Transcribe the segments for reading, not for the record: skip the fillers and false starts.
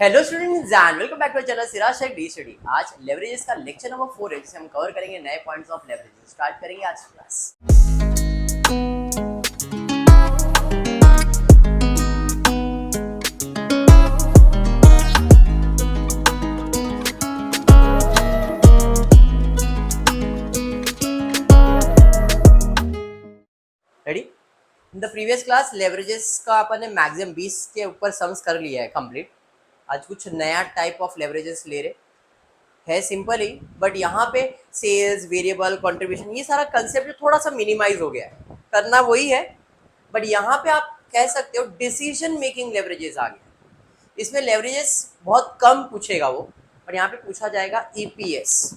Hello students and welcome back to channel Siraj Shaikh D study. आज leverages का lecture number 4 है जिसे हम कवर करेंगे नए पॉइंट्स ऑफ लेवरेजेस। स्टार्ट करेंगे आज class. Ready? In the previous class leverages का अपन ने मैक्सिमम 20 के ऊपर सम्स कर लिया है कंप्लीट। आज कुछ नया टाइप ऑफ लेवरेजेस ले रहे है, सिंपल ही, बट यहाँ पे सेल्स, वेरिएबल, कंट्रीब्यूशन, ये सारा कंसेप्ट जो थोड़ा सा मिनिमाइज हो गया है, करना वही है, बट यहाँ पे आप कह सकते हो डिसीजन मेकिंग लेवरेजेस आ गया। इसमें लेवरेजेस बहुत कम पूछेगा वो, पर यहाँ पे पूछा जाएगा ईपीएस।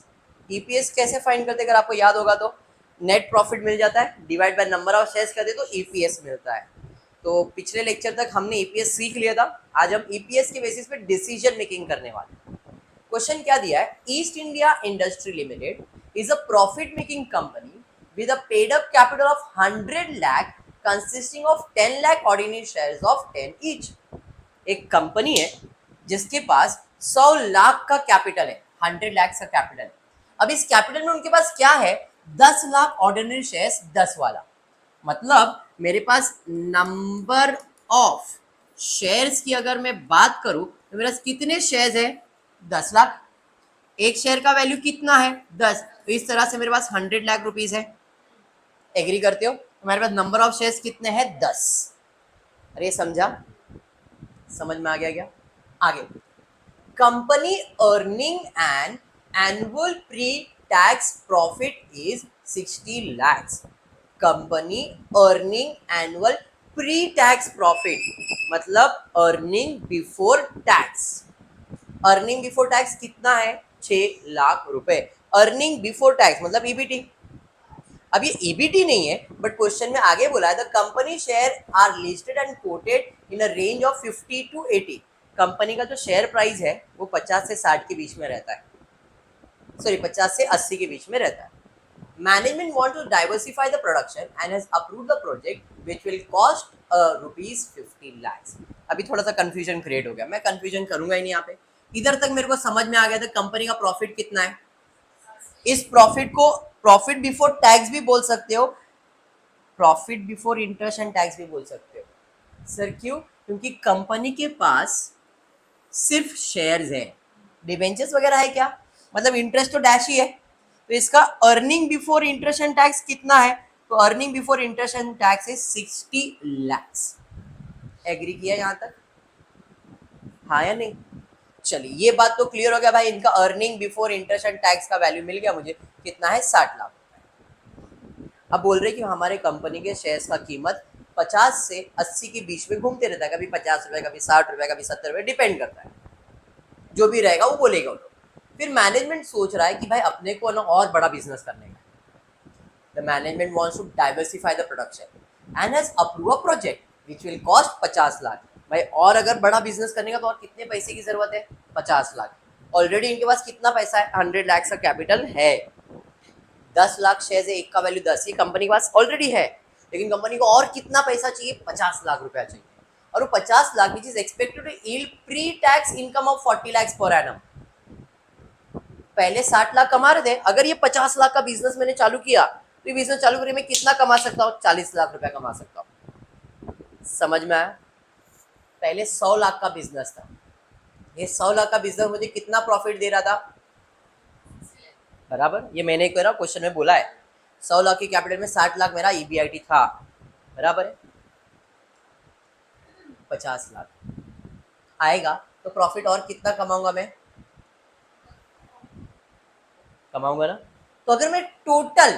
ईपीएस कैसे फाइंड करते, अगर आपको याद होगा तो नेट प्रॉफिट मिल जाता है, divide by number of shares करते तो ईपीएस मिलता है। तो पिछले लेक्चर तक हमने ईपीएस सीख लिया था, आज हम ईपीएस के बेसिस पे डिसीजन मेकिंग करने वाले हैं। क्वेश्चन क्या दिया है, east India industry limited is a profit making company with a paid up capital of 100 lakh consisting of 10 lakh ordinary shares of 10 each. एक कंपनी है जिसके पास 100 लाख का कैपिटल है, 100 लाख का कैपिटल है। अब इस कैपिटल में उनके पास क्या है, 10 लाख ऑर्डिनरी शेयर्स, 10 वाला, मतलब मेरे पास नंबर ऑफ शेयर्स की अगर मैं बात करूं तो मेरे पास कितने शेयर्स है, 10 लाख। एक शेयर का वैल्यू कितना है, 10, तो इस तरह से मेरे पास 100 लाख रुपीस है। एग्री करते हो? हमारे पास नंबर ऑफ शेयर्स कितने हैं, 10। अरे समझा, समझ में आ गया क्या? आगे, company earning an annual pre tax profit is 60 lakhs। Company earning annual pre tax profit मतलब earning before tax. Earning before tax कितना है, 6 लाख रुपए। अर्निंग बिफोर टैक्स मतलब ईबीटी। अब ये ईबीटी नहीं है, बट क्वेश्चन में आगे बोला है the company share are listed and quoted in a range of 50 to 80। Company का जो शेयर प्राइस है वो 50 से 60 के बीच में रहता है, सॉरी 50 से 80 के बीच में रहता है। Management want to diversify the production and has approved the project which will cost rupees 50 lakhs। अभी थोड़ा सा कंफ्यूजन क्रिएट हो गया, मैं कंफ्यूजन करूंगा ही नहीं यहाँ पे। इधर तक मेरे को समझ में आ गया था कंपनी का प्रॉफिट कितना है। इस प्रॉफिट को प्रॉफिट बिफोर टैक्स भी बोल सकते हो, profit before interest and tax भी बोल सकते हो। सर क्यों? क्योंकि कंपनी के पास सिर्फ शेयर्स है, डिवेंचर्स वगैरह है क्या, मतलब इंटरेस्ट तो डैश ही है। तो इसका earning before interest and tax कितना है, तो earning before interest and tax is 60 lakhs। Agree किया यहाँ तक, हाँ या नहीं? चलिए ये बात तो क्लियर हो गया भाई, इनका earning before interest and tax का वैल्यू मिल गया मुझे, कितना है, 60 लाख। अब बोल रहे कि हमारे कंपनी के शेयर्स का कीमत 50 से 80 के बीच में घूमते रहता है, कभी 50 रुपए, कभी 60 रुपए, कभी 70 रुपए, डिपेंड करता है, जो भी रहेगा वो बोलेगा वो। फिर मैनेजमेंट सोच रहा है कि भाई अपने को ना और बड़ा बिजनेस करने का। The management wants to diversify the production and has approve a project which will cost 50 lakh. भाई और अगर बड़ा बिजनेस करने का तो और कितने पैसे की जरूरत है, 50 लाख। ऑलरेडी इनके पास कितना पैसा है, 100 लाख का कैपिटल है, 10 लाख शेयर है, एक का वैल्यू 10, ये कंपनी के पास ऑलरेडी है। लेकिन कंपनी को और कितना पैसा चाहिए, 50 लाख रुपया चाहिए, और वो 50 lakh which is expected to yield pre tax income of 40 lakhs per annum. पहले 60 लाख कमा रहे थे, अगर ये 50 लाख का बिजनेस मैंने चालू किया तो ये बिजनेस चालू करके मैं कितना कमा सकता हूँ, 40 लाख रुपया कमा सकता हूँ। समझ में आया? पहले 100 लाख का बिजनेस था, ये 100 लाख का बिजनेस मुझे कितना प्रॉफिट दे रहा था, बराबर, ये मैंने कह रहा क्वेश्चन में बोला है 100 लाख की कैपिटल में 60 लाख मेरा ईबीआईटी था, बराबर है, 50 लाख आएगा तो प्रॉफिट और कितना कमाऊंगा, मैं कमाऊंगा ना। तो अगर मैं टोटल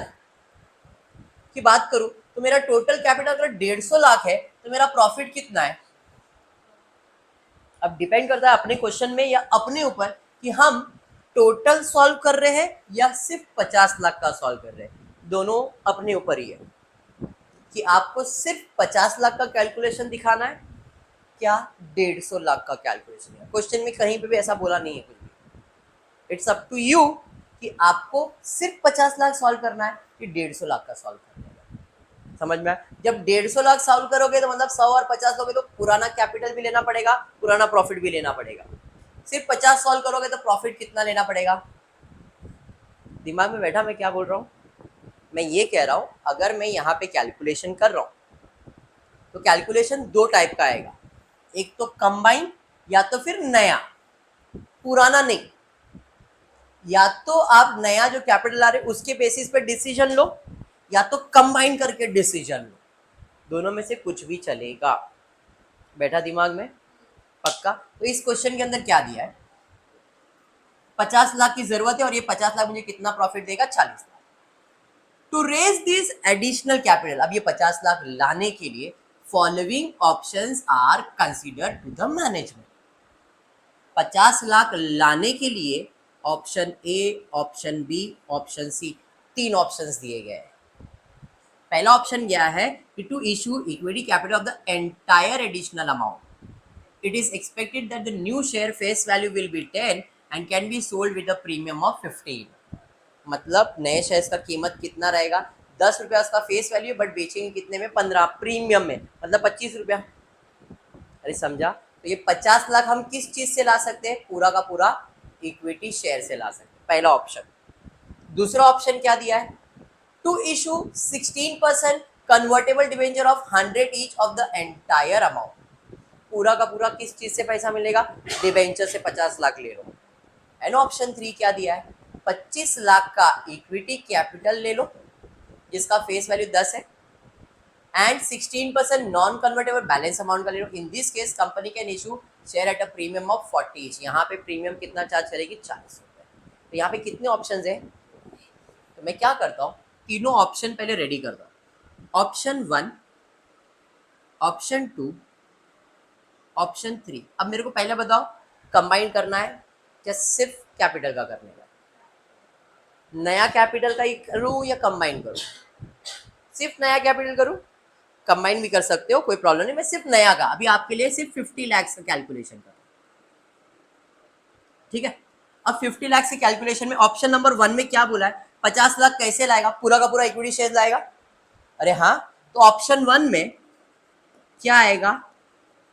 की बात करूं तो मेरा टोटल कैपिटल अगर 150 लाख है तो मेरा प्रॉफिट कितना है। अब डिपेंड करता है अपने क्वेश्चन में या अपने ऊपर कि हम टोटल सॉल्व कर रहे हैं या सिर्फ 50 लाख का सॉल्व कर रहे हैं, दोनों अपने ऊपर ही है कि आपको सिर्फ 50 लाख का कैलकुलेशन दिखाना है क्या 150 लाख का कैलकुलेशन है। क्वेश्चन में कहीं पे भी ऐसा बोला नहीं है कुछ भी, इट्स अप टू यू कि आपको सिर्फ 50 लाख सॉल्व करना है कि 150 लाख का सॉल्व करना है। समझ में? जब 150 लाख सॉल्व करोगे तो मतलब 100 और 50 लोगे तो पुराना कैपिटल भी लेना पड़ेगा, पुराना प्रॉफिट भी लेना पड़ेगा। सिर्फ 50 सॉल्व करोगे तो प्रॉफिट कितना लेना पड़ेगा? दिमाग में बैठा मैं क्या बोल रहा हूँ? मैं ये कह रहा हूँ अगर मैं यहाँ पे कैलकुलेशन कर रहा हूँ तो कैलकुलेशन दो टाइप का आएगा, एक तो कंबाइन या तो फिर नया, पुराना नहीं। या तो आप नया जो कैपिटल आ रहे उसके बेसिस पे डिसीजन लो या तो कंबाइन करके डिसीजन लो, दोनों में से कुछ भी चलेगा। बैठा दिमाग में? पक्का? तो इस क्वेश्चन के अंदर क्या दिया है, 50 लाख की जरूरत है और ये 50 लाख मुझे कितना प्रॉफिट देगा? 40 lakh. To raise this additional capital, अब ये 50 लाख लाने के लिए following options are considered to the management. 50 lakh लाने के लिए option A, option B, option C, तीन ऑप्शंस दिए गए हैं। पहला ऑप्शन क्या है कि to issue equity capital of the entire additional amount, it is expected that the new share face value will be 10 and can be sold with a premium of 15। मतलब नए शेयर्स का कीमत कितना रहेगा? 10 रुपया उसका फेस वैल्यू, बट बेचेंगे कितने में? 15, प्रीमियम में, मतलब 25 रुपया। अरे समझा? तो ये 50 लाख हम किस चीज से ला सकते हैं? पूरा का पूरा इक्विटी शेयर से ला सकते हैं, पहला ऑप्शन। दूसरा ऑप्शन क्या दिया है? To issue 16% convertible debenture of 100 each of the entire amount. पूरा का पूरा किस चीज से पैसा मिलेगा? डिवेंचर से 50 लाख ले लो। एंड ऑप्शन 3 क्या दिया है? 25 लाख का इक्विटी कैपिटल ले लो जिसका फेस वैल्यू 10 है and 16% non convertible balance amount का ले लो। In this case company can issue share at a premium of 40। यहाँ पे प्रीमियम कितना चार्ज करेगी? 40 रुपये। तो यहाँ पे कितने ऑप्शन है? तो मैं क्या करता हूँ, तीनों ऑप्शन पहले रेडी करता हूँ। Option 1, option 2, option 3। अब मेरे को पहले बताओ कंबाइन करना है या सिर्फ कैपिटल का करने का? नया कैपिटल का ही करूँ या कंबाइन करूँ? सिर्फ नया कैपिटल करूँ? कंबाइन भी कर सकते हो, कोई प्रॉब्लम नहीं। मैं सिर्फ नया का अभी आपके लिए सिर्फ 50 लाख का कैलकुलेशन कर, ठीक है? अब 50 लाख से कैलकुलेशन में ऑप्शन नंबर 1 में क्या बोला है? 50 लाख कैसे लाएगा? पूरा का पूरा इक्विटी शेयर लाएगा। अरे हाँ, तो ऑप्शन 1 में क्या आएगा?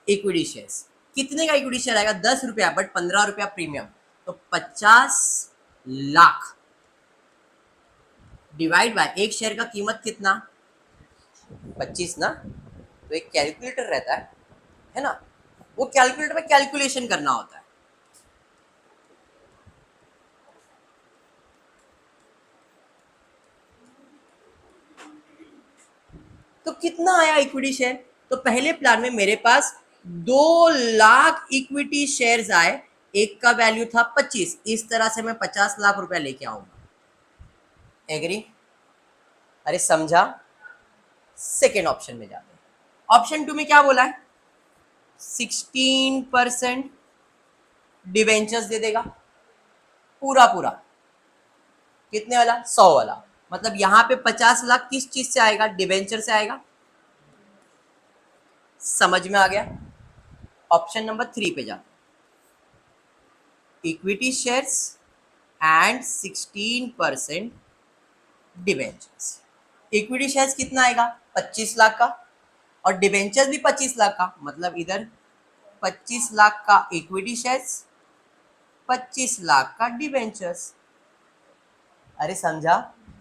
Equity shares. कितने का इक्विटी शेयर आएगा? 10 रुपया, बट 15 रुपया प्रीमियम। तो 50 लाख डिवाइड बाय एक शेयर का कीमत कितना? 25 ना। तो एक कैलकुलेटर रहता है ना, वो कैलकुलेटर में कैलकुलेशन करना होता है। तो कितना आया इक्विटी शेयर? तो पहले प्लान में मेरे पास 2 लाख इक्विटी शेयर्स आए, एक का वैल्यू था 25। इस तरह से मैं 50 लाख रुपया लेके आऊंगा। एग्री? अरे समझा? सेकेंड ऑप्शन में जाते हैं। ऑप्शन 2 में क्या बोला है? 16% डिवेंचर्स दे देगा, पूरा पूरा। कितने वाला? 100 वाला। मतलब यहां पे 50 लाख किस चीज से आएगा? डिवेंचर से आएगा। समझ में आ गया? ऑप्शन नंबर 3 पे जाते, equity shares and 16% debentures. Equity shares कितना आएगा? 25 लाख का, और डिवेंचर्स भी 25 लाख का। मतलब इधर 25 लाख का इक्विटी शेयर्स, 25 लाख का डिवेंचर्स। अरे समझा?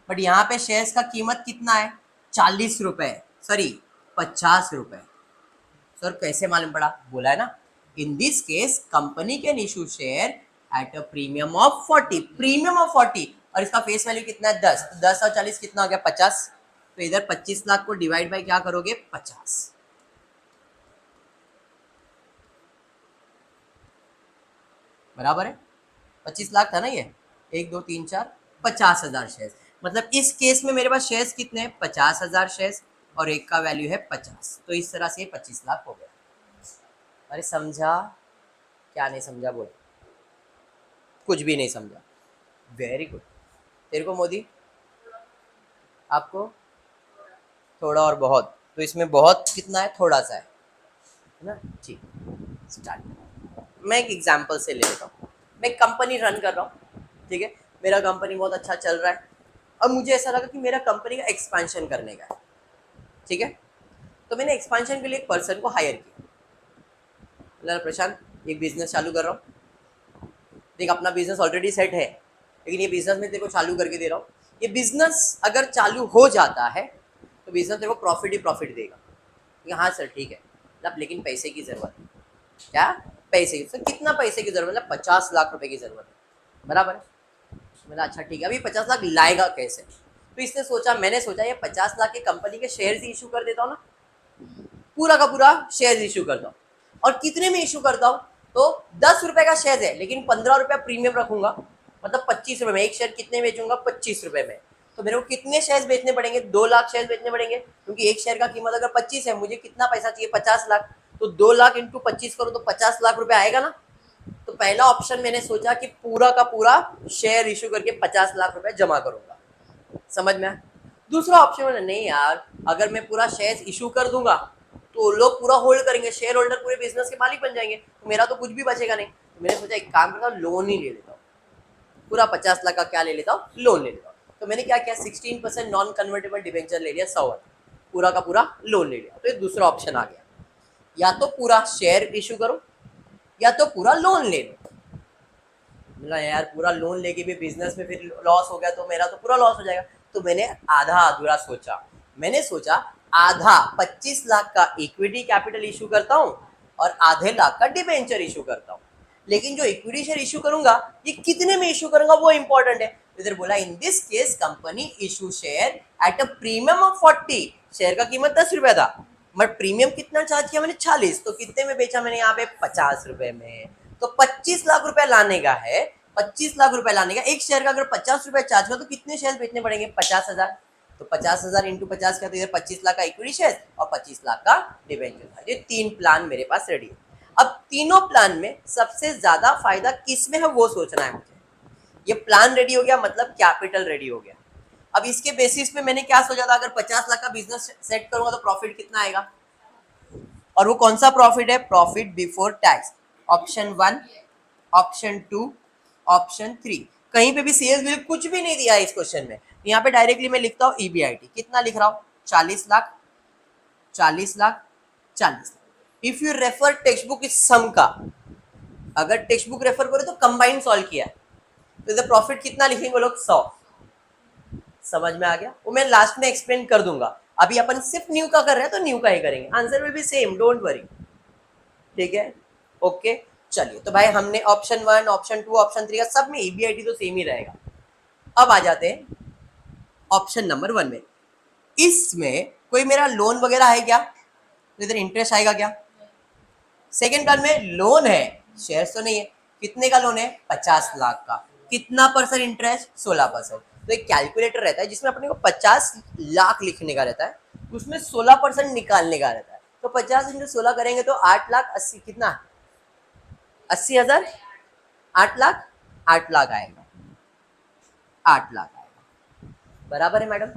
बट यहाँ पे शेयर्स का कीमत कितना है? 40 रुपए, सॉरी 50 रुपए। सर कैसे मालूम पड़ा? बोला है ना, इन this case company can issue share at a premium of 40, premium of 40, और इसका फेस वैल्यू कितना है? 10। 10 और 40 कितना हो गया? 50। तो इधर 25 लाख को डिवाइड बाय क्या करोगे? 50। बराबर है? 25 लाख था ना ये, 1 2 3 4, 50,000 शेयर्स। मतलब इस केस में मेरे पास शेयर्स कितने हैं? 50,000 शेयर्स, और एक का वैल्यू है 50। तो इस तरह से 25 लाख हो गया। अरे समझा? क्या नहीं समझा? बोल। कुछ भी नहीं समझा? Very good. तेरे को मोदी, आपको थोड़ा और बहुत, तो इसमें बहुत कितना है? थोड़ा सा है ना? ठीक, स्टार्ट। मैं एक एग्जांपल से ले लेता हूँ। मैं एक कंपनी रन कर रहा हूँ, ठीक है? मेरा कंपनी बहुत अच्छा चल रहा है। अब मुझे ऐसा लगा कि मेरा कंपनी का एक्सपेंशन करने का है, ठीक है? तो मैंने एक्सपेंशन के लिए एक पर्सन को हायर किया। बोला प्रशांत एक बिजनेस चालू कर रहा हूँ, देख अपना बिजनेस ऑलरेडी सेट है, लेकिन ये बिजनेस में तेरे को चालू करके दे रहा हूँ। ये बिजनेस अगर चालू हो जाता है तो बिजनेस तेरे को प्रॉफिट ही प्रॉफिट देगा। हाँ सर ठीक है, मतलब लेकिन पैसे की ज़रूरत है। क्या पैसे की? सर कितना पैसे की ज़रूरत? मतलब 50 लाख रुपए की ज़रूरत है, बराबर है। मैंने अच्छा ठीक है, अभी 50 लाख लाएगा कैसे? तो इसने सोचा, मैंने सोचा ये 50 लाख के कंपनी के शेयर्स इशू कर देता हूँ ना, पूरा का पूरा शेयर इशू करता हूँ। और कितने में इशू करता हूँ? तो 10 रुपए का शेयर है, लेकिन 15 रुपया प्रीमियम रखूंगा, मतलब 25 रुपए में। एक शेयर कितने बेचूंगा? 25 रुपए में। तो मेरे को कितने शेयर बेचने पड़ेंगे? 2 लाख शेयर बेचने पड़ेंगे, क्योंकि एक शेयर का कीमत अगर 25 है, मुझे कितना पैसा चाहिए? 50 लाख। तो 2 लाख इंटू 25 करो तो 50 लाख रुपए आएगा ना। तो पहला ऑप्शन मैंने सोचा कि पूरा का पूरा शेयर इशू करके 50 लाख रुपए जमा करूंगा। समझ में? दूसरा ऑप्शन मैंने, नहीं यार, अगर मैं पूरा शेयर इशू कर दूंगा तो लोग पूरा होल्ड करेंगे, शेयर होल्डर पूरे बिजनेस के मालिक बन जाएंगे, तो मेरा तो कुछ भी बचेगा नहीं। तो मैंने सोचा एक काम करता हूँ, लोन ही ले लेता हूँ, पूरा 50 लाख का क्या ले लेता हूँ? लोन ले लेता हूँ। तो मैंने क्या किया, 16% नॉन कन्वर्टेबल डिबेंचर ले लिया, 100, पूरा का पूरा लोन ले लिया। तो ये दूसरा ऑप्शन आ गया, या तो पूरा शेयर इशू करो या तो पूरा लोन ले लो। बोला यार पूरा लोन लेके भी बिजनेस में फिर लॉस हो गया तो मेरा तो पूरा लॉस हो जाएगा। तो मैंने आधा अधूरा सोचा, मैंने सोचा आधा 25 लाख का इक्विटी कैपिटल इशू करता हूँ और आधे लाख का डिबेंचर इशू करता हूँ। लेकिन जो इक्विटी शेयर इशू करूंगा ये कितने में इशू करूंगा वो इंपॉर्टेंट है। इधर बोला इन this case company issue share at a premium of 40, share का कीमत 10 रुपया था, बट प्रीमियम कितना चार्ज किया मैंने? 40। तो कितने में बेचा मैंने? यहाँ पे 50 रुपए में। तो 25 लाख रुपया लाने का है, 25 लाख रुपया लाने का। एक शेयर का अगर 50 रुपया चार्ज करो तो कितने शेयर बेचने पड़ेंगे? 50,000। तो 50,000 इंटू 50 का, तो इधर 25 लाख का इक्विटी शेयर और 25 लाख का डिबेंचर। ये 3 प्लान मेरे पास रेडी है। अब तीनों प्लान में सबसे ज्यादा फायदा किस में है वो सोचना है मुझे। ये प्लान रेडी हो गया, मतलब कैपिटल रेडी हो गया। अब इसके बेसिस पे मैंने क्या सोचा था, अगर 50 लाख का बिजनेस सेट करूंगा तो प्रॉफिट कितना आएगा, और वो कौन सा प्रॉफिट है? Profit before tax. Option 1, option 2, option 3। कहीं पे भी सेल्स बिल कुछ भी नहीं दिया है इस क्वेश्चन में। यहाँ पे डायरेक्टली मैं लिखता हूँ ईबीआईटी कितना लिख रहा हूँ? 40 lakh, 40 lakh, 40 lakh. If you refer text book इस सम का, अगर टेक्स्ट बुक रेफर करो तो कंबाइन सॉल्व किया है, तो इधर प्रॉफिट कितना लिखेंगे लोग? 100। समझ में आ गया? वो मैं लास्ट में एक्सप्लेन कर दूंगा। अभी अपन सिर्फ न्यू का कर रहे हैं तो न्यू का ही करेंगे, answer will be same, don't worry. ठीक है, ओके। चलिए तो भाई हमने ऑप्शन 1, ऑप्शन 2, ऑप्शन 3 का सब में ईबीआईटी तो सेम ही रहेगा। अब आ जाते हैं ऑप्शन नंबर 1 में। इसमें कोई मेरा लोन वगैरह है क्या? तो इधर इंटरेस्ट आएगा क्या? सेकेंड प्लान में लोन है, शेयर्स तो नहीं है। कितने का लोन है? 50 लाख का। कितना परसेंट इंटरेस्ट? 16%। तो एक कैलकुलेटर रहता है जिसमें अपने को 50 लाख लिखने का रहता है, उसमें 16% निकालने का रहता है। तो 50 इंटू 16 करेंगे तो 8 लाख 80, कितना? 80,000। 8 लाख, 8 लाख आएगा, 8 लाख आएगा, बराबर है मैडम?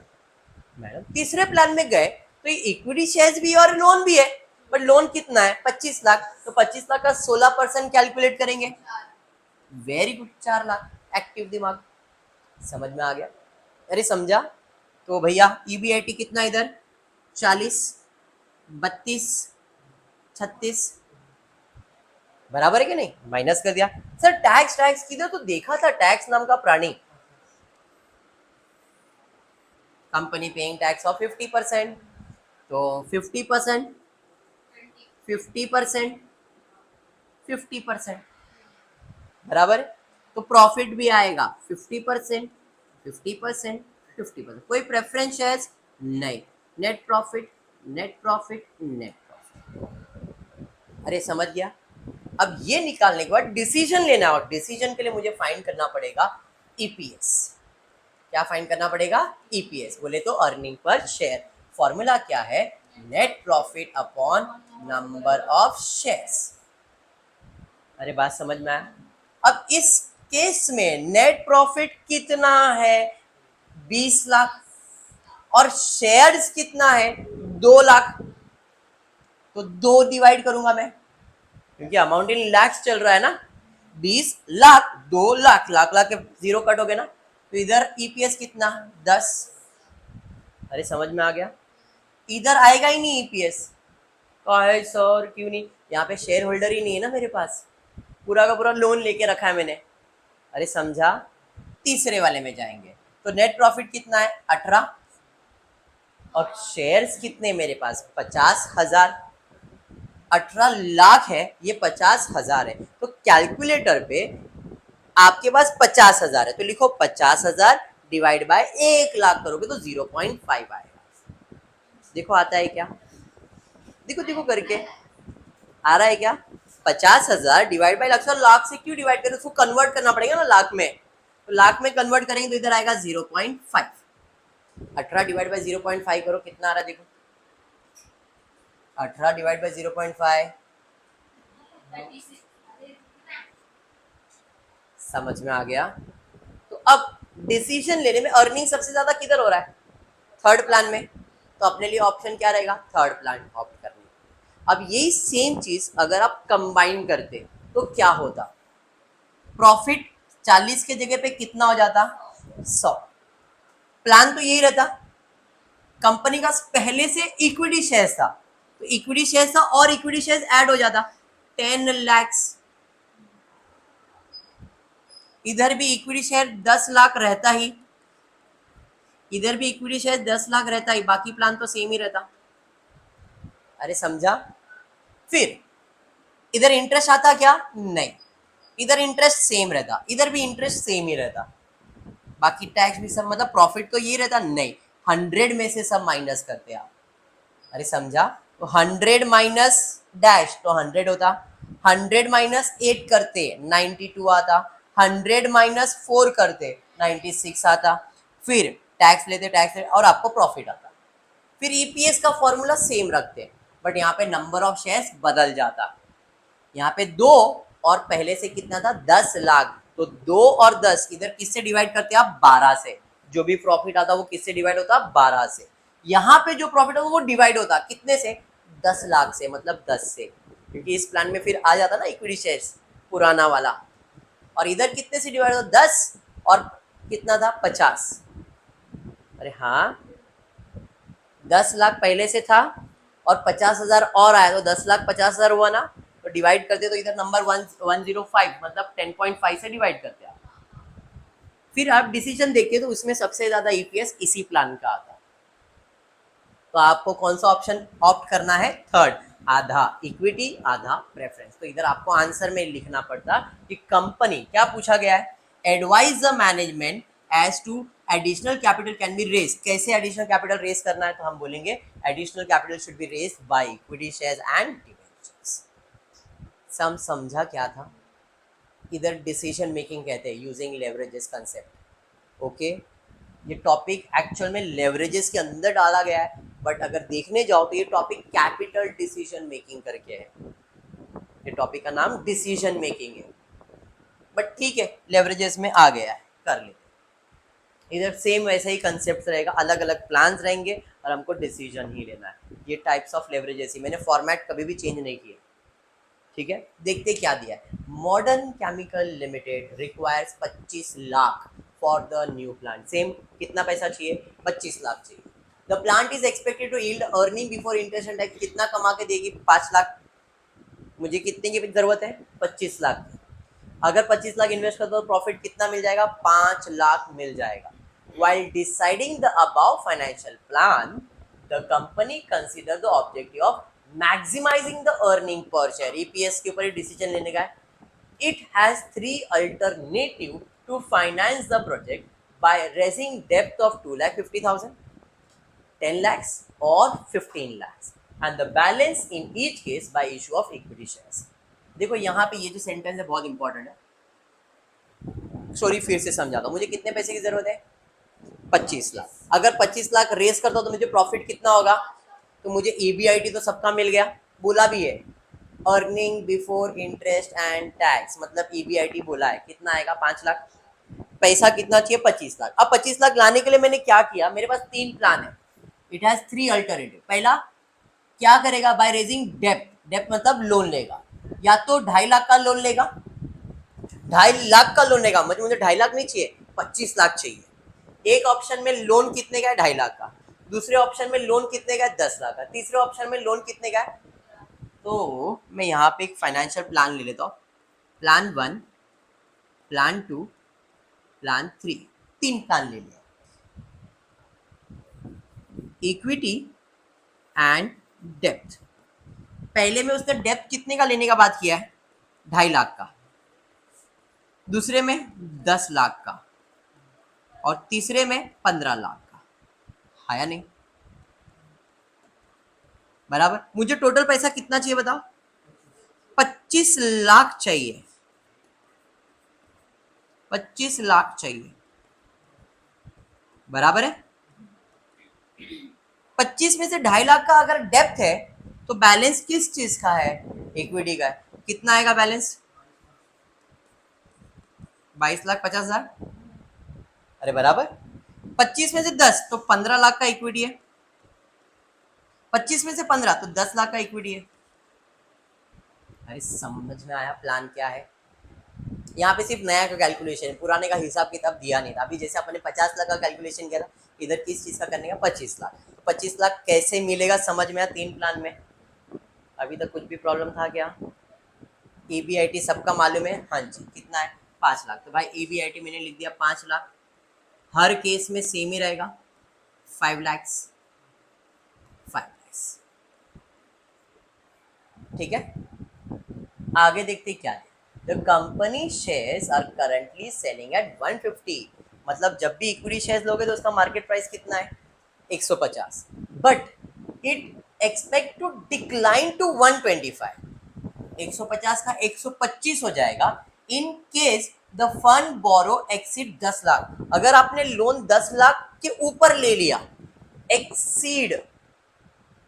मैडम तीसरे प्लान में गए तो ये इक्विटी शेयर्स भी है और लोन भी है, बट लोन कितना है? 25 लाख। तो 25 लाख का 16% कैलकुलेट करेंगे, वेरी गुड, 4 लाख। एक्टिव दिमाग, समझ में आ गया? अरे समझा? तो भैया ईबीआईटी कितना इधर? 40, 32, 36, बराबर है कि नहीं? माइनस कर दिया। सर टैक्स, टैक्स किधर? तो देखा था टैक्स नाम का प्राणी, कंपनी पेइंग टैक्स ऑफ 50%। तो 50%, 50%, 50%, बराबर है। तो प्रॉफिट भी आएगा 50%, 50%, 50%। कोई प्रेफरेंस शेयर्स नहीं, net profit, net profit, net profit. अरे समझ गया? अब ये निकालने के बाद डिसीजन लेना है, और डिसीजन के लिए मुझे फाइंड करना पड़ेगा ईपीएस। क्या फाइंड करना पड़ेगा? ईपीएस। बोले तो अर्निंग पर शेयर। फॉर्मूला क्या है? Net profit upon number of shares. अरे बात समझ में आया? अब इस केस में नेट प्रॉफिट कितना है? 20 लाख, और शेयर्स कितना है? 2 लाख। तो 2 डिवाइड करूंगा मैं, क्योंकि अमाउंट इन लैक्स चल रहा है ना। 20 लाख, 2 लाख, लाख लाख के जीरो कट हो गए ना। तो इधर ईपीएस कितना? 10। अरे समझ में आ गया? इधर आएगा ही नहीं ईपीएस। कहे सर क्यों नहीं? यहाँ पे शेयर होल्डर ही नहीं है ना मेरे पास, पूरा का पूरा लोन लेके रखा है मैंने, अरे समझा, तीसरे वाले में जाएंगे तो नेट प्रॉफिट कितना है 18, और शेयर्स कितने मेरे पास 50,000, 18 लाख है, ये 50,000 है, तो कैलकुलेटर पे आपके पास 50,000 है तो लिखो 50,000 डिवाइड बाय 1 लाख करोगे तो 0.5 आएगा। देखो आता है क्या, देखो देखो करके आ रहा है क्या, 50,000 डिवाइड बाय लाख, लाख से क्यों डिवाइड करें, उसको कन्वर्ट करना पड़ेगा ना लाख में, तो लाख में कन्वर्ट करेंगे तो इधर आएगा 0.5। 18 डिवाइड बाय 0.5 करो कितना आ रहा है देखो, 18 डिवाइड बाय 0.5, समझ में आ गया। तो अब डिसीजन लेने में अर्निंग सबसे ज्यादा किधर हो रहा है, थर्ड प्लान में, तो अपने लिए ऑप्शन क्या रहेगा, थर्ड प्लान ऑप्ट करने। अब यही सेम चीज अगर आप कंबाइन करते तो क्या होता, प्रॉफिट 40 के जगह पे कितना हो जाता 100, प्लान तो यही रहता, कंपनी का पहले से इक्विटी शेयर था तो इक्विटी शेयर था और इक्विटी शेयर ऐड हो जाता 10 lakhs, इधर भी इक्विटी शेयर 10 लाख रहता ही, इधर भी इक्विटी शेयर 10 लाख रहता ही, बाकी प्लान तो सेम ही रहता। अरे समझा, फिर इधर इंटरेस्ट आता क्या, नहीं, इधर इंटरेस्ट सेम रहता, इधर भी इंटरेस्ट सेम ही रहता, बाकी टैक्स भी सब, मतलब प्रॉफिट तो ये रहता नहीं, 100 में से सब माइनस करते आप। अरे समझा, तो 100 माइनस डैश तो 100 होता, 100 माइनस 8 करते 92 आता, 100 माइनस 4 करते 96 आता, फिर टैक्स लेते और आपको प्रॉफिट आता, फिर ईपीएस का फॉर्मूला सेम रखते, बट यहाँ पे नंबर ऑफ शेयर्स बदल जाता, यहाँ पे 2 और पहले से कितना था 10 लाख, तो 2 और 10 इधर किससे डिवाइड करते आप 12 से, जो भी प्रॉफिट आता वो किससे डिवाइड होता 12 से, यहाँ पे जो प्रॉफिट होता वो डिवाइड होता कितने से 10 लाख से, मतलब 10 से, क्योंकि इस प्लान में फिर आ जाता ना इक्विटी शेयर्स पुराना वाला, और इधर कितने से डिवाइड होता 10 और कितना था 50, अरे हाँ 10 लाख पहले से था और 50,000 और आया तो 10 लाख 50,000 हुआ ना, तो डिवाइड करते तो इधर नंबर 105 मतलब 10.5 से डिवाइड करते आप, फिर आप डिसीजन देखिए तो उसमें सबसे ज्यादा ईपीएस इसी प्लान का आता, तो आपको कौन सा ऑप्शन ऑप्ट करना है, थर्ड, आधा इक्विटी आधा प्रेफरेंस। तो इधर आपको आंसर में लिखना पड़ता कि कंपनी क्या पूछा गया है, advise the management as to additional capital can be raise, कैसे एडिशनल कैपिटल रेज करना है, तो हम बोलेंगे additional capital should be raise by equity shares and debentures. समझा क्या था, इधर डिसीजन मेकिंग कहते हैं यूजिंग लेवरेजेस कंसेप्ट। ओके, ये टॉपिक एक्चुअल में लेवरेजेस के अंदर डाला गया है, बट अगर देखने जाओ तो ये टॉपिक कैपिटल डिसीजन मेकिंग करके है, ये टॉपिक का नाम डिसीजन मेकिंग है, बट ठीक है लेवरेजेस में आ गया है कर लेते। इधर सेम वैसा ही कंसेप्ट रहेगा, अलग अलग प्लान्स रहेंगे और हमको डिसीजन ही लेना है, ये टाइप्स ऑफ लेवरेजेस ही, मैंने फॉर्मेट कभी भी चेंज नहीं किया। ठीक है, देखते क्या दिया है, modern chemical limited requires 25 lakh for the new plant, same कितना पैसा चाहिए 25 लाख चाहिए, the plant is expected to yield earning before interest and tax, कितना कमा के देगी 5 लाख, मुझे कितने की जरूरत है 25 लाख, अगर 25 लाख इन्वेस्ट करता तो प्रॉफिट कितना मिल जाएगा 5 लाख मिल जाएगा। While deciding the above financial plan, the company consider the objective of maximizing the earning per share, EPS के ऊपर डिसीजन लेने का है। It has 3 alternative to finance the project by raising debt of 2,50,000, 10 lakhs or 15 lakhs and the balance in each case by issue of equity shares। देखो यहाँ पे ये जो सेंटेंस है बहुत इंपॉर्टेंट है, सॉरी फिर से समझाता हूँ, मुझे कितने पैसे की जरूरत है 25 लाख, अगर 25 लाख रेस करता हूँ तो मुझे प्रॉफिट कितना होगा, तो मुझे EBIT तो सबका मिल गया, बोला भी है earning before interest and tax, मतलब EBIT बोला है कितना आएगा 5 लाख, पैसा कितना चाहिए 25 लाख। अब 25 लाख लाने के लिए मैंने क्या किया, मेरे पास 3 प्लान है, इट हैज 3 अल्टरनेटिव। पहला क्या करेगा, बाय रेजिंग डेप्ट, डेप्ट मतलब लोन लेगा, या तो 2.5 लाख का लोन लेगा, 2.5 लाख का लोन लेगा, मुझे 2.5 लाख नहीं चाहिए 25 लाख चाहिए। एक ऑप्शन में लोन कितने का है 2.5 लाख का, दूसरे ऑप्शन में लोन कितने का है 10 लाख का, तीसरे ऑप्शन में लोन कितने का है, तो मैं यहाँ पे एक फाइनेंशियल प्लान ले लेता हूँ, प्लान 1, प्लान 2 प्लान 3, 3 प्लान ले लिया। Equity and depth. पहले में उसने डेप्थ कितने का लेने का बात किया है? 2.5 लाख का, दूसरे में 10 लाख का, और तीसरे में 15 लाख का। हाँ या नहीं? बराबर। मुझे टोटल पैसा कितना चाहिए बताओ? 25 लाख चाहिए, 25 लाख चाहिए, बराबर है। 25 में से 2.5 लाख का अगर डेप्थ है तो बैलेंस किस चीज का है? इक्विटी का है। कितना आएगा बैलेंस? 22,50,000। अरे बराबर। 25 में से 10 तो 15 लाख का इक्विटी है, 25 में से 15 तो 10 लाख का इक्विटी है। अरे समझ में आया प्लान क्या है? यहाँ पे सिर्फ नया का कैलकुलेशन है, पुराने का हिसाब किताब दिया नहीं था। अभी जैसे अपने 50 लाख का कैलकुलेशन किया था, इधर किस चीज का करने का? 25 लाख। तो 25 लाख कैसे मिलेगा समझ में आया 3 प्लान में? अभी तक कुछ भी प्रॉब्लम था क्या? EBIT सबका मालूम है? हाँ जी। कितना है? 5 लाख। तो भाई EBIT मैंने लिख दिया 5 लाख। हर केस में सेम ही रहेगा, 5 लैक्स, 5 लैक्स। ठीक है, आगे देखते क्या है। The company shares are currently selling at 150। मतलब जब भी इक्विटी शेयर्स लोगे तो उसका मार्केट प्राइस कितना है? 150, but it expect to decline to 125। 150 का 125 हो जाएगा in case the fund borrow exceed 10 lakh. अगर आपने लोन 10 लाख के ऊपर ले लिया, एक्सीड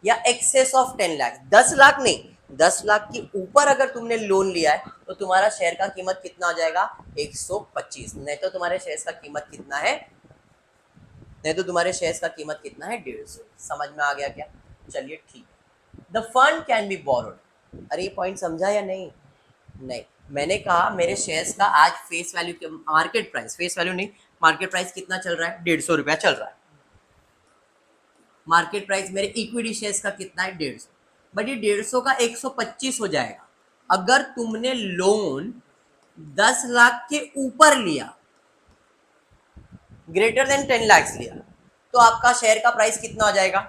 या एक्सेस ऑफ 10 लाख, 10 लाख नहीं, 10 लाख के ऊपर अगर तुमने लोन लिया है तो तुम्हारा शेयर का कीमत कितना हो जाएगा? 125। नहीं तो तुम्हारे शेयर का कीमत कितना है? नहीं तो तुम्हारे शेयर का कीमत कितना है? 150। समझ में आ गया क्या? चलिए ठीक है। The fund can be borrowed. अरे ये पॉइंट समझा या नहीं? नहीं, मैंने कहा मेरे शेयर्स का आज फेस वैल्यू के मार्केट प्राइस, फेस वैल्यू नहीं, मार्केट प्राइस कितना चल रहा है? 150 रुपया चल रहा है। मार्केट प्राइस मेरे इक्विटी शेयर्स का कितना है? 150। बट ये 150 का 125 हो जाएगा अगर तुमने लोन 10 लाख के ऊपर लिया, ग्रेटर देन 10 लाख लिया, तो आपका शेयर का प्राइस कितना हो जाएगा?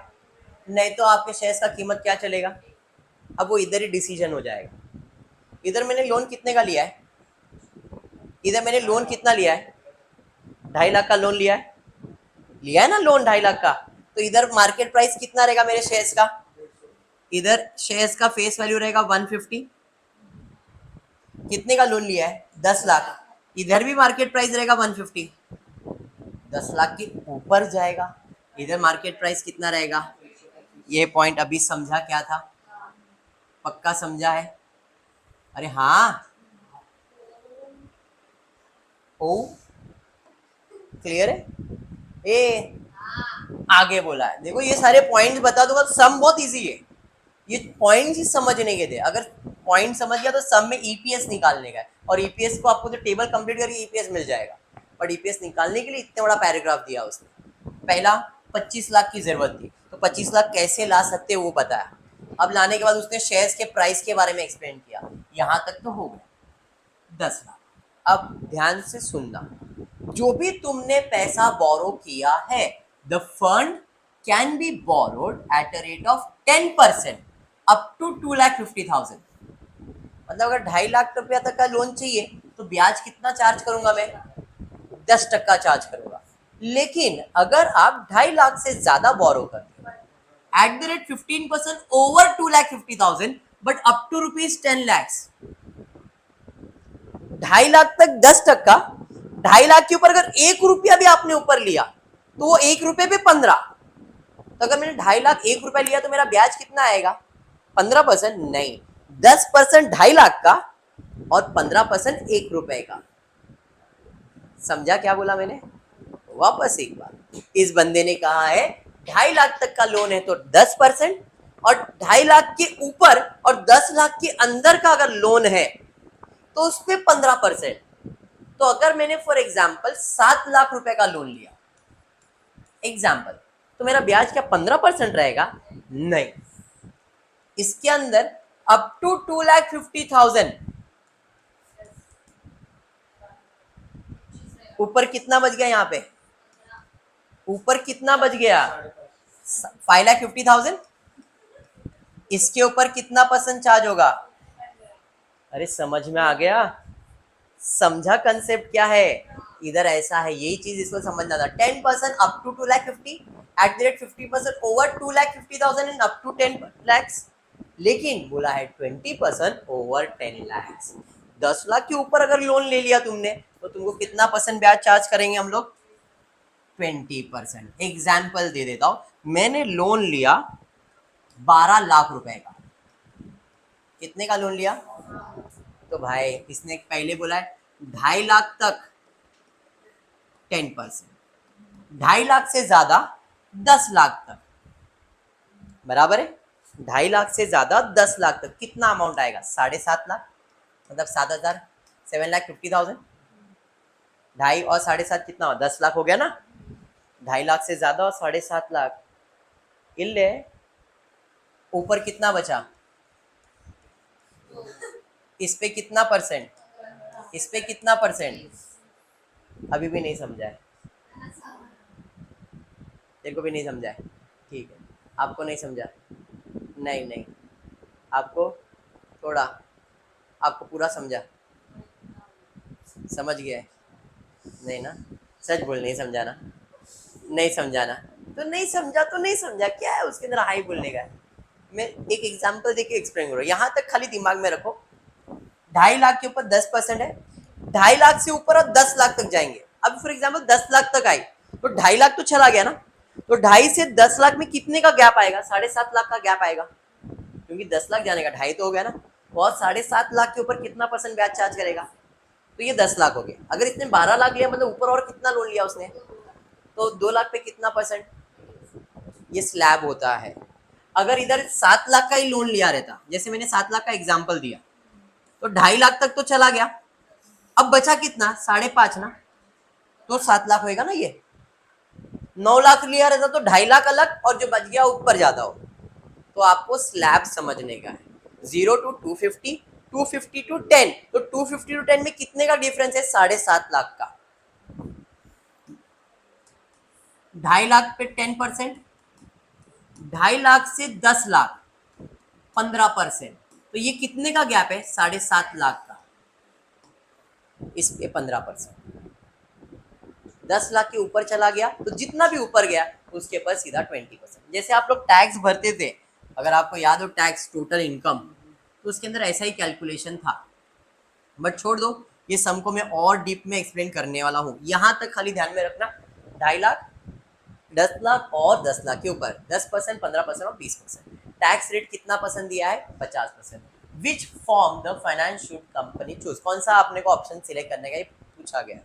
नहीं तो आपके शेयर का कीमत क्या चलेगा? अब वो इधर ही डिसीजन हो जाएगा। इधर मैंने लोन कितने का लिया है? इधर मैंने लोन कितना लिया है? 2.5 लाख का लोन लिया है ना लोन 2.5 लाख का। तो इधर मार्केट प्राइस कितना रहेगा मेरे शेयर्स का? इधर शेयर्स का फेस वैल्यू रहेगा 150। कितने का लोन लिया है? 10 लाख। इधर भी मार्केट प्राइस रहेगा 150, 10 लाख के ऊपर जाएगा। इधर मार्केट प्राइस कितना रहेगा? ये पॉइंट अभी समझा क्या था? पक्का समझा है? अरे हाँ, ओ क्लियर है? ए आगे बोला है, देखो ये सारे पॉइंट्स बता दूंगा तो सम बहुत इजी है। ये पॉइंट्स ही समझने के थे। अगर पॉइंट समझ गया तो सम में ईपीएस निकालने का है, और ईपीएस को आपको जो टेबल कंप्लीट करके ईपीएस मिल जाएगा। बट ईपीएस निकालने के लिए इतना बड़ा पैराग्राफ दिया उसने। पहला 25 लाख की जरूरत थी, तो 25 लाख कैसे ला सकते वो बताया। अब लाने के बाद उसने शेयर्स के प्राइस के बारे में एक्सप्लेन किया। यहां तक तो हो गया 10 लाख। अब ध्यान से सुनना, जो भी तुमने पैसा बोरो किया है, the fund can be borrowed at a rate of 10% up to 2,50,000। मतलब अगर 2.5 लाख रुपया तक का लोन चाहिए तो ब्याज कितना चार्ज करूंगा मैं? 10% चार्ज करूंगा। लेकिन अगर आप 2.5 लाख से ज्यादा बोरो करते हो at the rate 15% over 2,50,000 but up to ₹10 lakh, 2.5 lakh तक 10%, 2.5 लाख के ऊपर अगर 1 रुपया भी आपने ऊपर लिया तो वो 1 रुपये पे 15। तो अगर मैंने 2.5 लाख 1 रुपया लिया तो मेरा ब्याज कितना आएगा? 15%? नहीं, 10% 2.5 लाख का और 15% 1 रुपए का। समझा क्या बोला मैंने? वापस एक बार, इस बंदे ने कहा है 2.5 लाख तक का लोन है तो 10%, और 2.5 लाख के ऊपर और 10 लाख के अंदर का अगर लोन है तो उस पर 15%। तो अगर मैंने फॉर एग्जाम्पल 7 लाख रुपए का लोन लिया एग्जाम्पल, तो मेरा ब्याज क्या 15% रहेगा? नहीं, इसके अंदर अप टू 2,50,000 ऊपर कितना बच गया यहाँ पे, ऊपर कितना बच गया 5,50,000। इसके ऊपर कितना परसेंट चार्ज होगा? अरे समझ में आ गया, समझा कंसेप्ट क्या है? इधर ऐसा है, यही चीज इसको समझना था। 10% up to 2,50,000 at the rate 50% over 2,50,000 and up to 10 lakhs। लेकिन बोला है 20% ओवर 10 lakhs। 10 लाख के ऊपर अगर लोन ले लिया तुमने तो तुमको कितना परसेंट ब्याज चार्ज करेंगे हम लोग? 20%। एग्जाम्पल दे देता हूं, मैंने लोन लिया 12 लाख रुपए का। कितने का लोन लिया? तो भाई इसने पहले बोला है 2.5 लाख तक 10%, 2.5 लाख से ज्यादा 10 लाख तक, बराबर है। 2.5 लाख से ज्यादा 10 लाख तक कितना अमाउंट आएगा? 7.5 लाख, मतलब 7,000, 7,50,000। 2.5 और 7.5 कितना हुआ? 10 लाख हो गया ना। 2.5 लाख से ज्यादा और 7.5 लाख। इल्ले ऊपर कितना बचा? इस पे कितना परसेंट, इस पे कितना परसेंट? अभी भी नहीं समझा है, तेरे को भी नहीं समझा है, ठीक है। आपको नहीं समझा? नहीं नहीं, आपको थोड़ा, आपको पूरा समझा? समझ गया है? नहीं ना, सच बोल, नहीं समझा ना? नहीं समझा ना? तो नहीं समझा तो नहीं समझा, क्या है उसके अंदर हाई बोलने का? मैं एक एग्जांपल देके एक्सप्लेन करूँ, यहाँ तक खाली दिमाग में रखो। 2.5 लाख के ऊपर 10% है, 2.5 लाख से ऊपर और 10 लाख तक जाएंगे। अब फॉर एग्जाम्पल 10 लाख तक आई तो 2.5 लाख तो चला गया ना। तो 2.5 से 10 लाख में कितने का गैप आएगा? 7.5 लाख का गैप आएगा, क्योंकि 10 लाख जाने का 2.5 तो हो गया ना। और 7.5 लाख के ऊपर कितना परसेंट ब्याज चार्ज करेगा? तो ये 10 लाख हो गया। अगर इसने 12 लाख लिया मतलब ऊपर और कितना लोन लिया उसने, तो 2 लाख पे कितना परसेंट? ये स्लैब होता है। अगर इधर 7 लाख का ही लोन लिया रहता, जैसे मैंने 7 लाख का एग्जाम्पल दिया, तो 2.5 लाख तक तो चला गया। अब बचा कितना? 5.5 ना, तो 7 लाख होएगा ना। ये 9 लाख लिया रहता तो 2.5 लाख अलग और जो बच गया ऊपर जाता हो। तो आपको स्लैब समझने का है। 0 to 250, 250 to 10, तो 250 to 10 में कितने का डिफरेंस है? 7.5 लाख का। 2.5 लाख पे 10%, 2.5 लाख से 10 लाख 15%, तो ये कितने का गैप है? 7.5 लाख का। इस पे 15%, 10 लाख के ऊपर चला गया तो जितना भी ऊपर गया उसके ऊपर सीधा 20%। जैसे आप लोग टैक्स भरते थे, अगर आपको याद हो टैक्स टोटल इनकम, तो उसके अंदर ऐसा ही कैलकुलेशन था। बट छोड़ दो, ये सम को मैं और डीप में एक्सप्लेन करने वाला हूँ। यहाँ तक खाली ध्यान में रखना, 2.5 लाख, 10 लाख और 10 लाख के ऊपर 10%, 15% और 20%। टैक्स रेट कितना परसेंट दिया है? 50%। Which form the finance should company choose, कौन सा आपने को ऑप्शन सिलेक्ट करने का ये पूछा गया।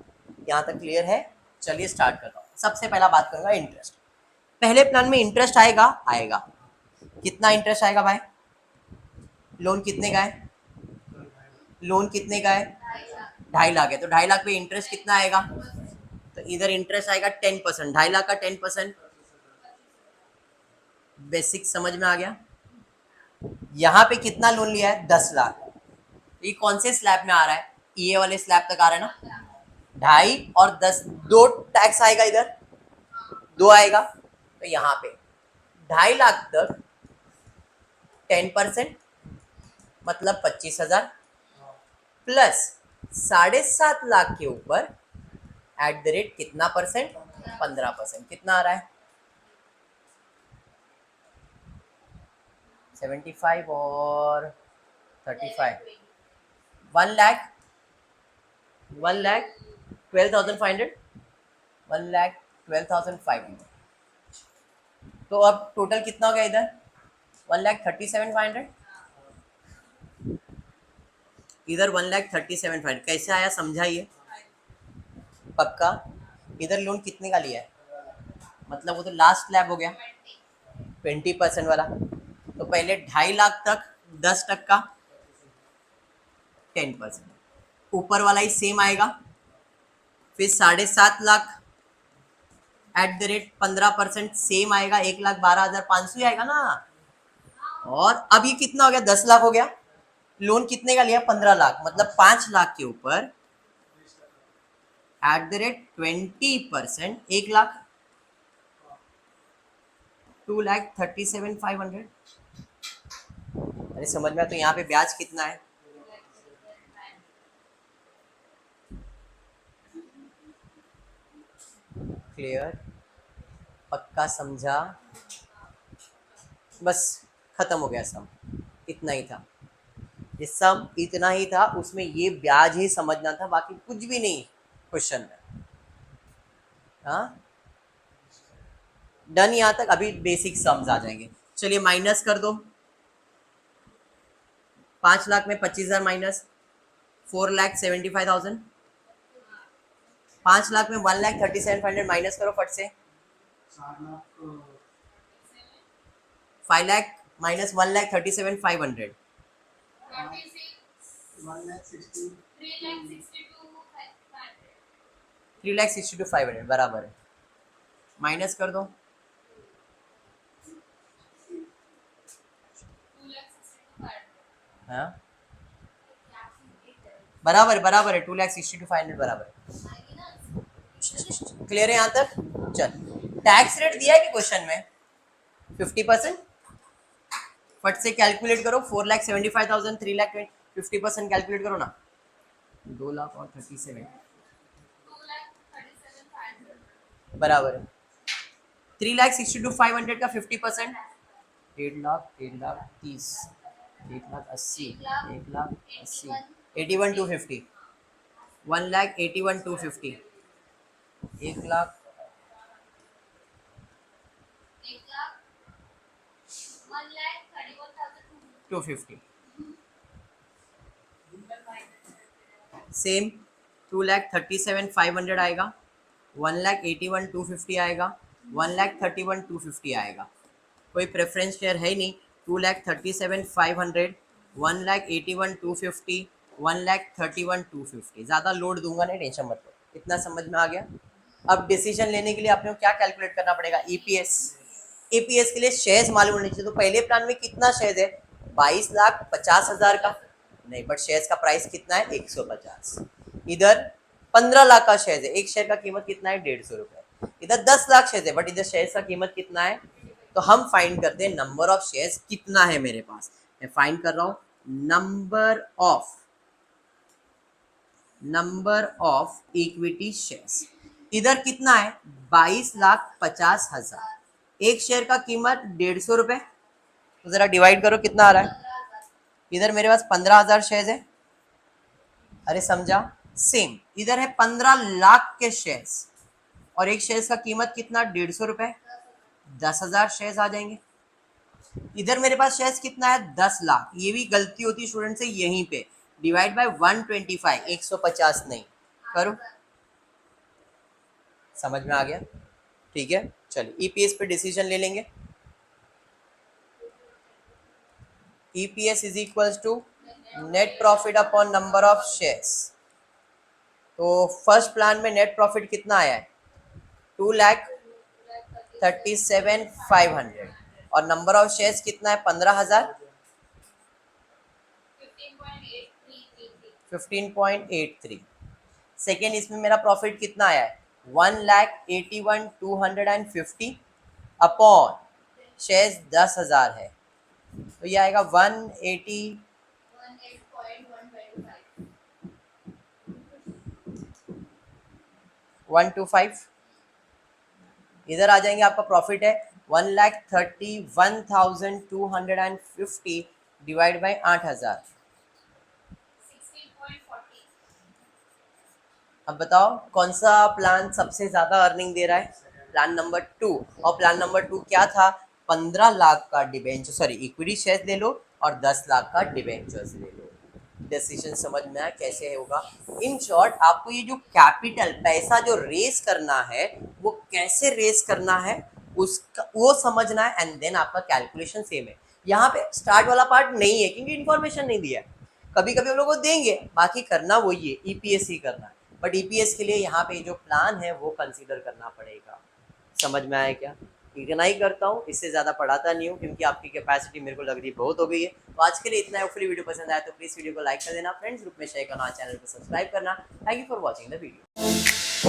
यहाँ तक क्लियर है? चलिए स्टार्ट करता हूँ। सबसे पहला बात करूंगा इंटरेस्ट। पहले प्लान में इंटरेस्ट आएगा, आएगा कितना इंटरेस्ट आएगा भाई? लोन कितने का है? लोन कितने का है? 2.5 लाख है, तो 2.5 लाख पे इंटरेस्ट कितना आएगा? तो इधर इंटरेस्ट आएगा 10%, 2.5 लाख का 10%। बेसिक समझ में आ गया? यहाँ पे कितना लोन लिया है? 10 लाख। ये कौन से स्लैब में आ रहा है? ये वाले स्लैब तक आ रहा है ना। 2.5 और 10, दो टैक्स आएगा इधर, दो आएगा। तो यहाँ पे 2.5 लाख तक 10%, मतलब 25,000, प्लस 7.5 लाख के ऊपर एट द रेट कितना परसेंट? 15%। कितना आ रहा है? 75 और 35, 1 लाख, 1,12,500, 1,12,500। तो अब टोटल कितना हो गया इधर? 1,37,500, इधर 1,37,500। कैसे आया समझाइए? पक्का? इधर लोन कितने का लिया है? मतलब वो तो लास्ट स्लैब हो गया 20% वाला। तो पहले 2.5 लाख तक 10% 10%, ऊपर वाला ही सेम आएगा। फिर 7.5 lakh eight the rate 15% same आएगा, 1,12,500 ही आएगा ना। और अब ये कितना हो गया? 10 लाख हो गया। लोन कितने का लिया? 15 लाख, मतलब 5 लाख के ऊपर 20%, 1 लाख, 2,37,500। अरे समझ में, तो यहाँ पे ब्याज कितना है? क्लियर, पक्का समझा? बस खत्म हो गया सम, इतना ही था। ये सम इतना ही था, उसमें ये ब्याज ही समझना था, बाकी कुछ भी नहीं क्वेश्चन में। हाँ डन यहाँ तक। अभी बेसिक सम्स आ जाएंगे। चलिए माइनस कर दो। 5 लाख में 25,000 माइनस 4,75,000। 5 लाख में 1,37,500 माइनस करो फट से। 5 लाख माइनस 1,37,500, 3,62,500 बराबर है। माइनस कर दो। हाँ बराबर बराबर है, 2,62,500 बराबर। क्लियर है यहाँ तक? चल, टैक्स रेट दिया है कि क्वेश्चन में 50%। फट से कैलकुलेट करो। 4,75,000, 3,20,000, 50% कैलकुलेट करो ना। 2 लाख और 37 बराबर है 3,62,500 का 50%, 1,00,000, 1,30,000, 1,80,000, 1,80,000, 81,250, 1,81,250, 1,00,000, 250। सेम 2,37,500 आएगा, 1,81,250 आएगा, 1,31,250 आएगा। कोई प्रेफरेंस शेयर है ही नहीं। 2,37,500, 1,81,250, 1,31,250। ज़्यादा लोड दूंगा नहीं, टेंशन मत लो। इतना समझ में आ गया? अब डिसीजन लेने के लिए आपने क्या कैलकुलेट करना पड़ेगा? ईपीएस। ईपीएस के लिए शेयर्स मालूम होने चाहिए। तो पहले प्लान में कितना शेयर्स है? 22,50,000 का नहीं, बट शेयर्स का प्राइस कितना है? 150। इधर 15 लाख का शेयर है, एक शेयर का कीमत कितना है? 150 रुपए। इधर 10 लाख शेयर है, बट इधर शेयर का कीमत कितना है? तो हम फाइंड करते हैं नंबर ऑफ शेयर्स कितना है मेरे पास। मैं फाइंड कर रहा हूं नंबर ऑफ इक्विटी शेयर्स। इधर कितना है? 22,50,000। एक शेयर का कीमत 150 रुपए। तो जरा डिवाइड करो कितना आ रहा है। इधर मेरे पास 15,000 शेयर है। अरे समझा? सेम इधर है 15 लाख के शेयर्स, और एक शेयर का कीमत कितना? 150 रुपए। 10,000 शेयर्स आ जाएंगे। इधर मेरे पास शेयर्स कितना है? 10 लाख। ये भी गलती होती है स्टूडेंट से यहीं पे। डिवाइड बाय 125, 150 नहीं। करो, समझ में आ गया? ठीक है, चलिए ईपीएस पे डिसीजन ले लेंगे। EPS is equals to net profit upon number of shares. तो फर्स्ट प्लान में नेट प्रॉफिट कितना आया है? 2,37,500, और नंबर ऑफ शेयर्स कितना है? 15,000, 15.83। सेकेंड, इसमें मेरा प्रॉफिट कितना आया है? 1,81,250 अपॉन शेयर्स 10,000 है, तो ये आएगा 1,80,125। इधर आ जाएंगे, आपका प्रॉफिट है 1,31,250 डिवाइड बाई 8,000। अब बताओ कौन सा प्लान सबसे ज्यादा अर्निंग दे रहा है? Plan number 2। और प्लान नंबर 2 क्या था? 15 लाख का डिबेंचर, सॉरी इक्विटी शेयर ले लो, और 10 लाख का डिबेंचर्स ले लो। डिसीजन समझ में आया कैसे होगा? इन शॉर्ट, आपको ये जो कैपिटल पैसा जो रेस करना है, वो कैसे रेस करना है उसका वो समझना है, एंड देन आपका कैलकुलेशन सेम है। यहाँ पे स्टार्ट वाला पार्ट नहीं है क्योंकि इन्फॉर्मेशन नहीं दिया है। कभी कभी हम लोग को देंगे, बाकी करना वही है, ईपीएस ही करना है। बट ईपीएस के लिए यहाँ पे जो प्लान है वो कंसीडर करना पड़ेगा। समझ में आया क्या? इतना ही करता हूँ, इससे ज़्यादा पढ़ाता नहीं हूँ क्योंकि आपकी कैपेसिटी मेरे को लग रही बहुत हो गई है। तो आज के लिए इतना है। फ्री वीडियो पसंद आया तो प्लीज़ वीडियो को लाइक कर देना, फ्रेंड्स ग्रुप में शेयर करना, चैनल को सब्सक्राइब करना। Thank you for watching the video.